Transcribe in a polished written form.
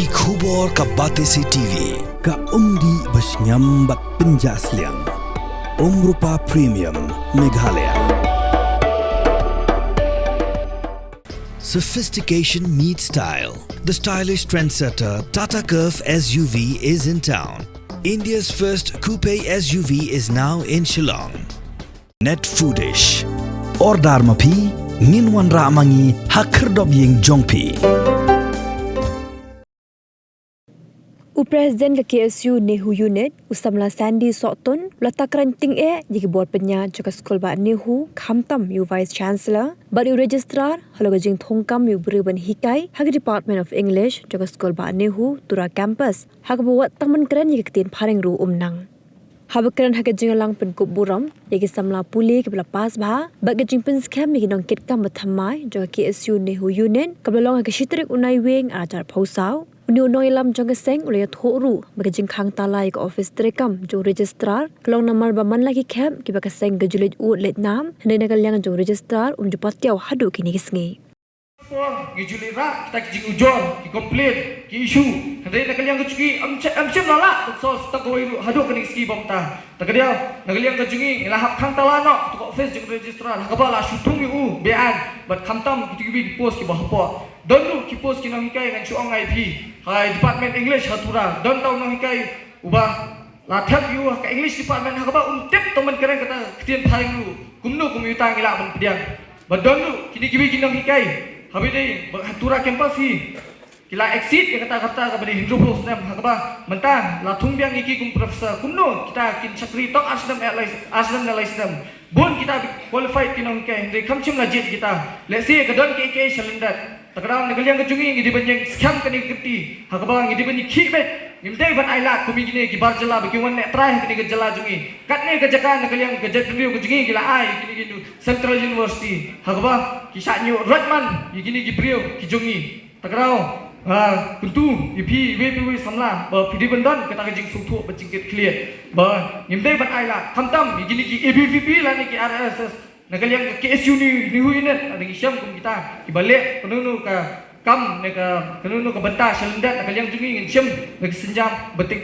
ki khubor ka Batesi TV ka umdi basnyambak penjaslian Umrupa Premium Meghalaya. Sophistication meets style. The stylish trendsetter Tata Curve SUV is in town. India's first coupe SUV is now in Shillong. Net Foodish. Ordar mapi minwan ramangi hakerdob ying jongpi. Presiden ke KSU Nehu Unit Usamla Sandy Sokton letak ranting jika buat penya juga sekolah ba Nehu Khamtam yu Vice Chancellor bari Registrar halo jing thongkam yu beriban hikai hak Department of English juga sekolah ba Nehu Tura Campus hak buat taman keren jika ketin paring ru umnang habakran hak jing lang pen kup buram jika samla puli ke pas bah bagi jing pen scam jika nong kitkam bathamai juga KSU Nehu Unit kabelong hak shitrik unai wing ajar pausau Unong ilam jangka seng oleh thoru bagajing khang talai ke office terekam jo registrar kelong namar baman lagi camp ki bakaseng gajulit ut let nam hendai nakal yang jo registrar jupatiau hadu kini kisngi gijulit ra kita jing ujon ki komplain ki issue hendai nakal yang gajuki amcem lala so takoi hadu kini ski bomta takadiau nakal yang gajungi lahap khang talano to office jo registrar hakabala shutung yu bean bat khamtam ki post ki bahpo Don't ki post kinang hikai ngan chuang IP hai Department English hatura don't tahu nang hikai ubah lathap yu ka English Department hakaba untep teman keren kata ketien paling lu kumnu kumyutang ila ban pediang badon kini kibi kinang hikai habi dei hatura campus hi kila exit ya kata-kata kepada Hindro Snap hakaba mentang lathung biang iki kum professor kumnu kita kin chakri tok aslamalislam bun kita qualified kinang hikai dei kamchim lajit kita let's see kadon ke cylinder Takarang nagaliang kajungi ngidi banjang scam kani kiti hakabang ngidi banyi khibet nimdai ban aila kumi gini gibar jala bagiwan ne try kani gajala jungi katne gajakan nagaliang gajadriu kajungi gila ai kini ginu Central University hakaba kisaknyu Ratman gini gibriu kijungi takarang kuntu ipi wepi samla ba pidi bandan kata kajing sutu bajingkit clear ba nimdai ban aila khamtam gini ki ABVP lani ki RSS Nagaliang KSU ni huinet ada isyam kum kita ibalik penunu ka kam ne ka penunu ka benta selendat nagaliang jungi ngin syam nag senjam beting